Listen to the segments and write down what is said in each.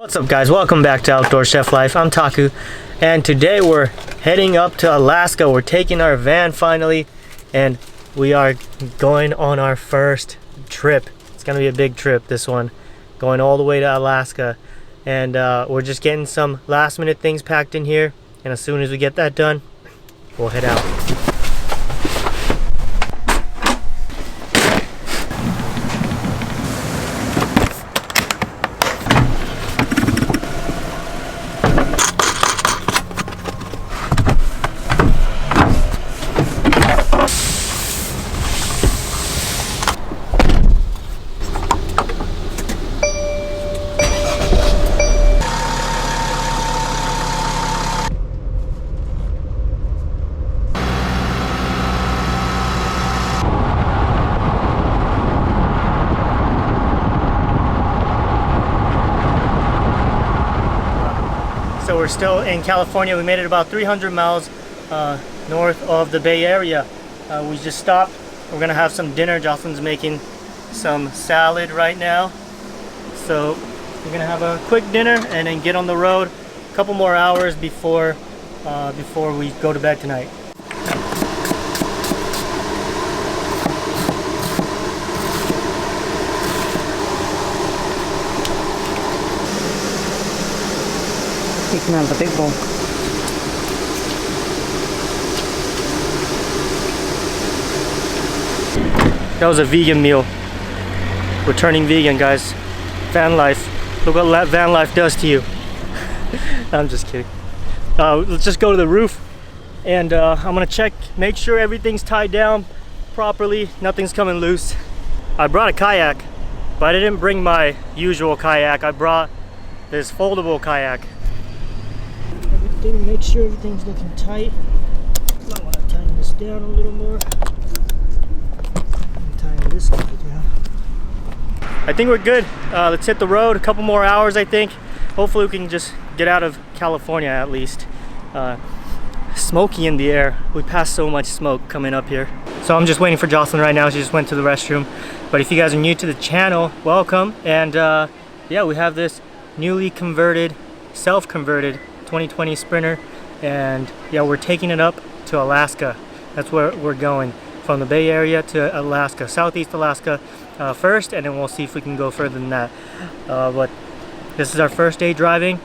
What's up guys, welcome back to Outdoor Chef Life. I'm Taku and today we're heading up to Alaska. We're taking our van finally and we are going on our first trip. It's gonna be a big trip, this one, going all the way to Alaska, and we're just getting some last minute things packed in here, and as soon as we get that done we'll head out. So we're still in California. We made it about 300 miles north of the Bay Area. We just stopped. We're gonna have some dinner. Jocelyn's making some salad right now. So we're gonna have a quick dinner and then get on the road. A couple more hours before we go to bed tonight. That was a vegan meal. We're turning vegan, guys. Van life. Look what van life does to you. I'm just kidding. Let's just go to the roof and I'm gonna check, make sure everything's tied down properly, nothing's coming loose. I brought a kayak, but I didn't bring my usual kayak. I brought this foldable kayak. Make sure everything's looking tight. Might want to tighten this down a little more. Tighten this guy down. I think we're good. Let's hit the road. A couple more hours, I think. Hopefully we can just get out of California at least. Smoky in the air. We passed so much smoke coming up here. So I'm just waiting for Jocelyn right now. She just went to the restroom. But if you guys are new to the channel, welcome. And yeah, we have this newly converted, self-converted 2020 Sprinter, and yeah, we're taking it up to Alaska. That's where we're going, from the Bay Area to Alaska, Southeast Alaska first, and then we'll see if we can go further than that. But this is our first day driving.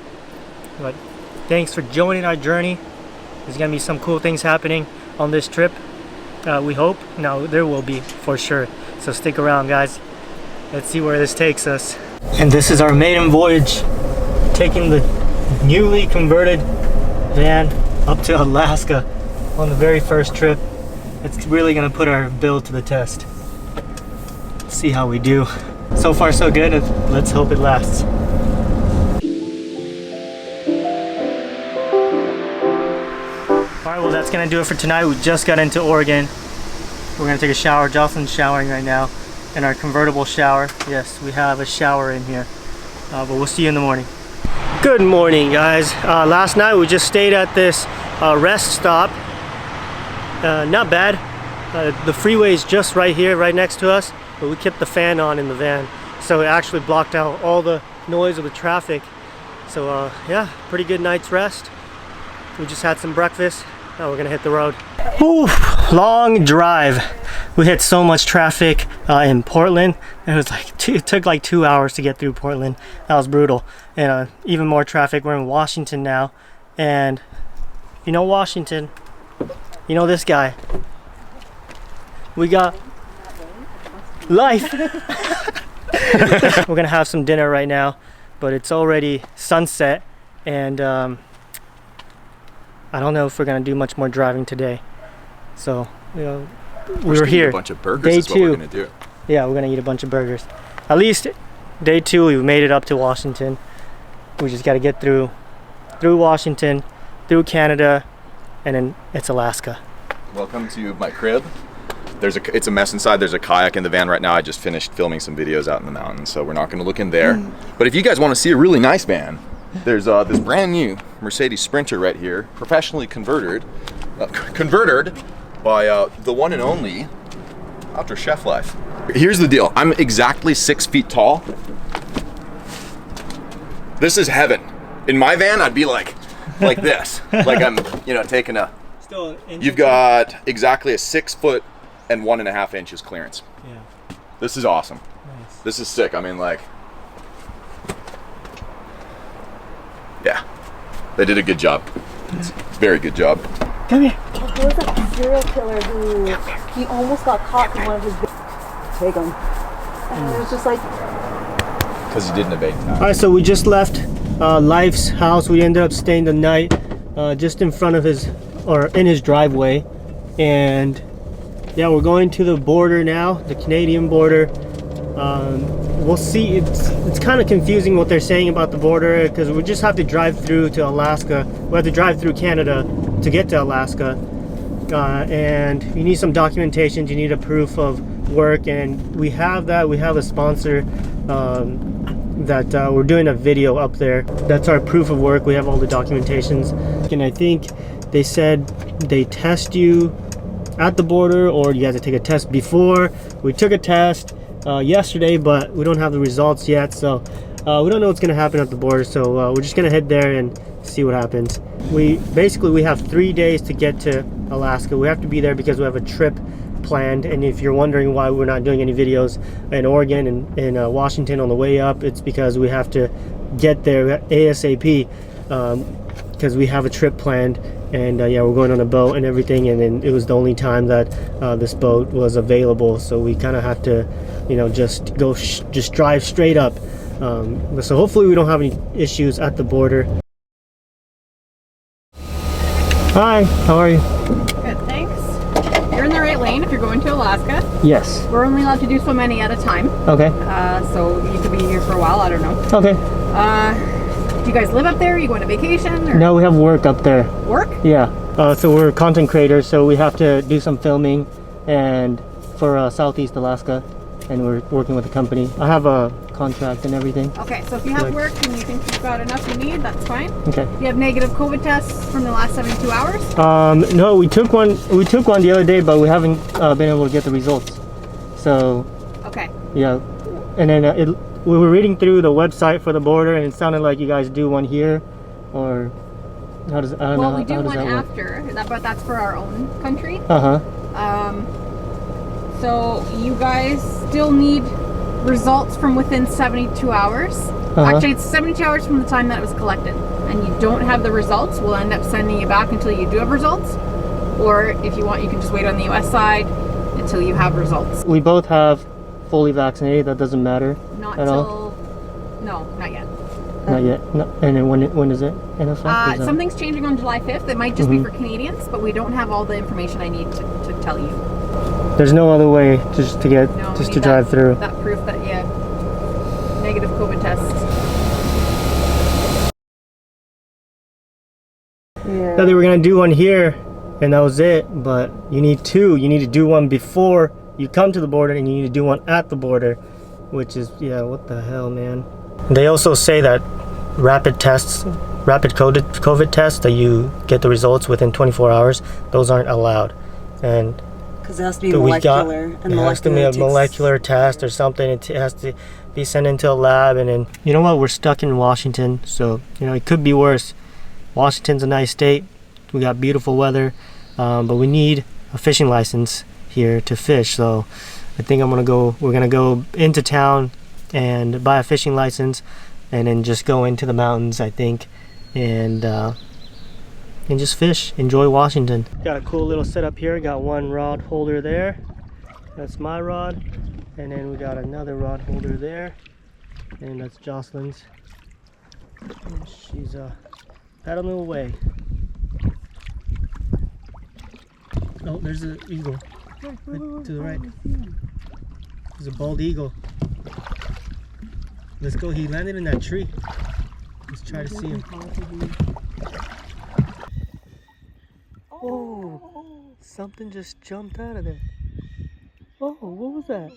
But thanks for joining our journey. There's gonna be some cool things happening on this trip. We hope. No, there will be for sure. So stick around, guys. Let's see where this takes us. And this is our maiden voyage, taking the newly converted van up to Alaska on the very first trip. It's really gonna put our build to the test. Let's see how we do. So far so good. Let's hope it lasts. Alright, well that's gonna do it for tonight. We just got into Oregon. We're gonna take a shower. Jocelyn's showering right now in our convertible shower. Yes, we have a shower in here. But we'll see you in the morning. Good morning, guys. Last night we just stayed at this rest stop. Not bad. The freeway is just right here, right next to us, but we kept the fan on in the van, so it actually blocked out all the noise of the traffic. So yeah, pretty good night's rest. We just had some breakfast. Now we're gonna hit the road. Ooh, long drive. We hit so much traffic in Portland. It was like it took like 2 hours to get through Portland. That was brutal. And even more traffic. We're in Washington now, and you know Washington, you know this guy. We got life. We're gonna have some dinner right now, but it's already sunset, and I don't know if we're gonna do much more driving today. So you know, we were here. A bunch of burgers day is what we're gonna do. Yeah, we're gonna eat a bunch of burgers. At least day 2, we've made it up to Washington. We just gotta get through Washington, through Canada, and then it's Alaska. Welcome to my crib. It's a mess inside. There's a kayak in the van right now. I just finished filming some videos out in the mountains, so we're not gonna look in there. But if you guys wanna see a really nice van, there's this brand new Mercedes Sprinter right here, professionally converted by the one and only Outdoor Chef Life. Here's the deal. I'm exactly 6 feet tall. This is heaven. In my van, I'd be like this, like I'm, taking a. Still. You've got exactly a 6 foot and 1.5 inches clearance. Yeah. This is awesome. Nice. This is sick. I mean, like, yeah, they did a good job. It's a very good job. Come here. There was a serial killer who he almost got caught from one of his take him. And it was just like Because he didn't evade tax. All right, so we just left Life's house. We ended up staying the night just in front of in his driveway, and yeah, we're going to the border now, the Canadian border. We'll see. It's kind of confusing what they're saying about the border because we just have to drive through to Alaska. We have to drive through Canada to get to Alaska, and you need some documentation. You need a proof of work, and we have that. We have a sponsor that we're doing a video up there. That's our proof of work. We have all the documentations, and I think they said they test you at the border, or you have to take a test before. We took a test yesterday, but we don't have the results yet, so we don't know what's gonna happen at the border. So we're just gonna head there and see what happens. We have 3 days to get to Alaska. We have to be there because we have a trip planned, and if you're wondering why we're not doing any videos in Oregon and in Washington on the way up, it's because we have to get there ASAP because we have a trip planned. And yeah, we're going on a boat and everything, and then it was the only time that this boat was available, so we kind of have to, just drive straight up. So hopefully we don't have any issues at the border. Hi, how are you? Good, thanks. You're in the right lane if you're going to Alaska. Yes. We're only allowed to do so many at a time. Okay. So you could be here for a while, I don't know. Okay. Do you guys live up there? Are you going to vacation? Or No, we have work up there. work? Yeah. So we're content creators, so we have to do some filming and for Southeast Alaska, and we're working with a company. I have a contract and everything. Okay, so if you have work and you think you've got enough you need, that's fine. Okay. Do you have negative COVID tests from the last 72 hours? No, we took one the other day, but we haven't been able to get the results. So Okay. yeah, and then we were reading through the website for the border, and it sounded like you guys do one here, or how does I don't know. Well, we do how does one that work? after, but that's for our own country. Uh-huh. So you guys still need results from within 72 hours. Actually, it's 72 hours from the time that it was collected, and you don't have the results, we'll end up sending you back until you do have results. Or if you want, you can just wait on the US side until you have results. We both have fully vaccinated. That doesn't matter. Not at till all? No, not yet. Not yet. No. And then when is it in effect? Is that- Something's changing on July 5th. It might just be for Canadians, but we don't have all the information I need to tell you. There's no other way just to get No, we just need to drive through. that proof that negative COVID tests. yeah. No, they were gonna do one here, and that was it. But you need two. You need to do one before you come to the border, and you need to do one at the border, which is what the hell, man. They also say that rapid COVID tests that you get the results within 24 hours, those aren't allowed, and Because it has to be so molecular. it has to be a molecular test or something. It has to be sent into a lab, and then you know what? We're stuck in Washington, so it could be worse. Washington's a nice state. We got beautiful weather, but we need a fishing license here to fish. So I think we're gonna go into town and buy a fishing license, and then just go into the mountains, I think, and just fish. Enjoy Washington. Got a cool little setup here. Got one rod holder there. That's my rod, and then we got another rod holder there, and that's Jocelyn's. And she's paddling away. Oh, there's an eagle right to the right. There's a bald eagle. Let's go. He landed in that tree. Let's try to see him. Oh, something just jumped out of there. Oh, what was that?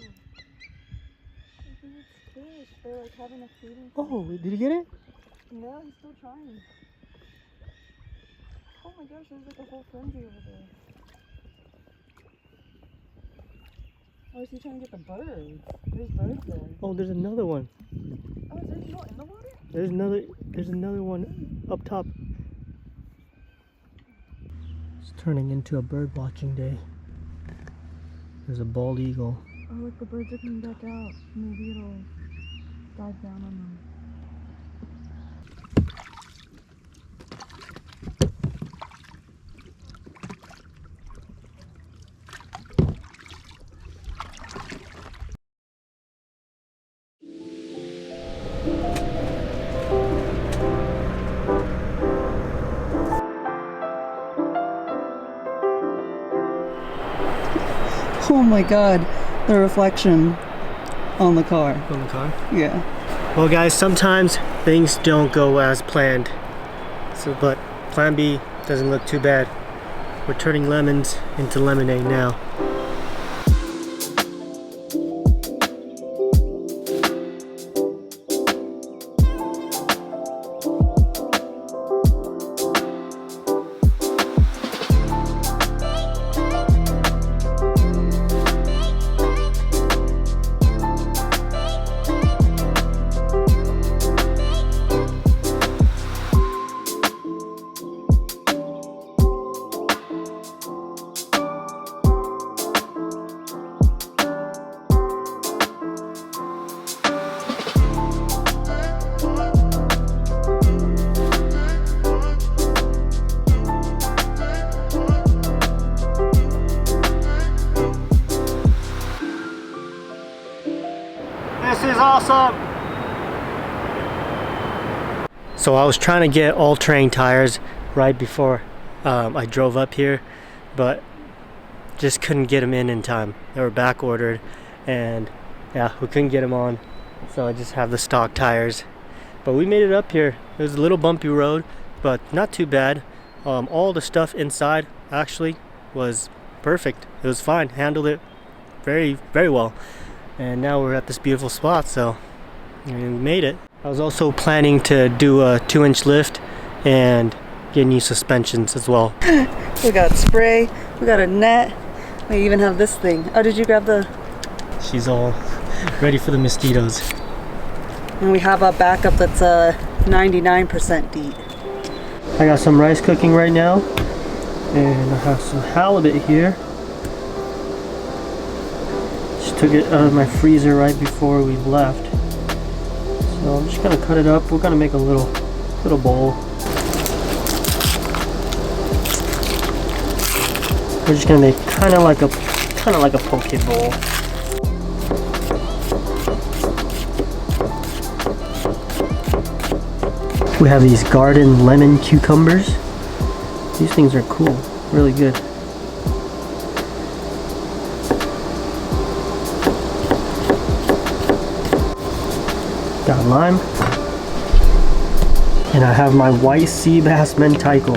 Oh, did you get it? No, he's still trying. Oh my gosh, there's like a whole frenzy over there. Oh, is he trying to get the birds? There's birds there. Oh, there's another one. Oh, is there no in the water? There's another one up top. It's turning into a bird watching day. There's a bald eagle. Oh, look, the birds are coming back out. Maybe it'll dive down on them. Oh my god, the reflection on the car. On the car? Yeah. Well guys, sometimes things don't go as planned. But plan B doesn't look too bad. We're turning lemons into lemonade now. This is awesome! So I was trying to get all-terrain tires right before I drove up here, but just couldn't get them in time. They were back ordered, and yeah, we couldn't get them on, so I just have the stock tires. But we made it up here. It was a little bumpy road, but not too bad. All the stuff inside actually was perfect. It was fine, handled it very, very well. And now we're at this beautiful spot, so we made it. I was also planning to do a 2-inch lift and get new suspensions as well. We got spray, we got a net, we even have this thing. Oh, did you grab the... She's all ready for the mosquitoes. And we have a backup that's 99% DEET. I got some rice cooking right now, and I have some halibut here. Just took it out of my freezer right before we left. So I'm just gonna cut it up. We're gonna make a little bowl. We're just gonna make kind of like a poke bowl. We have these garden lemon cucumbers. These things are cool, really good. Got lime. And I have my white sea bass mentaiko.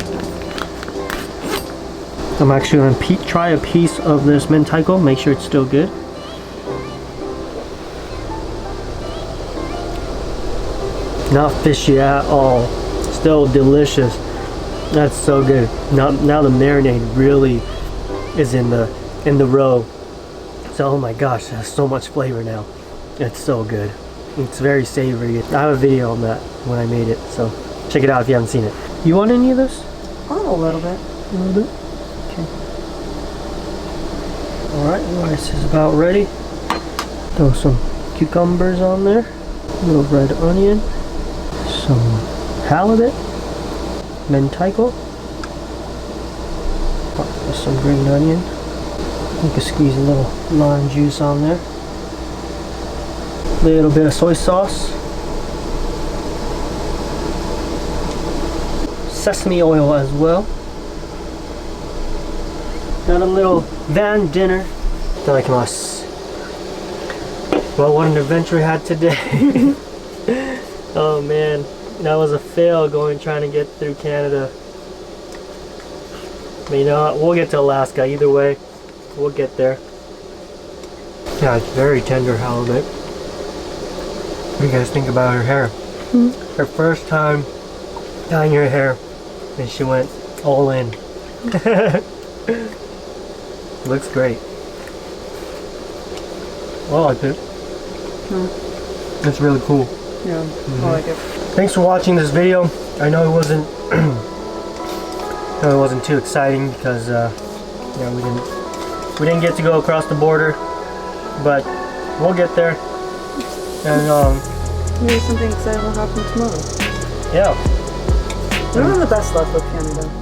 I'm actually going to try a piece of this mentaiko, make sure it's still good. Not fishy at all. Still delicious. That's so good. Now the marinade really is in the roe. So oh my gosh, it has so much flavor now. It's so good. It's very savory. I have a video on that when I made it, so check it out if you haven't seen it. You want any of this? Oh, a little bit. A little bit? Okay. Alright, rice is about ready. Throw some cucumbers on there. A little red onion. Some halibut. Mentaiko. With some green onion. You can squeeze a little lime juice on there. Little bit of soy sauce, sesame oil as well. Got a little van dinner. Itadakimasu. Well, what an adventure we had today. Oh man, that was a fail trying to get through Canada. But you know what? We'll get to Alaska either way. We'll get there. Yeah, it's very tender halibut. What do you guys think about her hair? Her first time dyeing her hair, and she went all in. Looks great. I like it. It's really cool. Yeah, I like it. Thanks for watching this video. I know it wasn't too exciting because we didn't get to go across the border, but we'll get there. And Maybe something exciting will happen tomorrow. yeah. We don't have the best luck with Canada.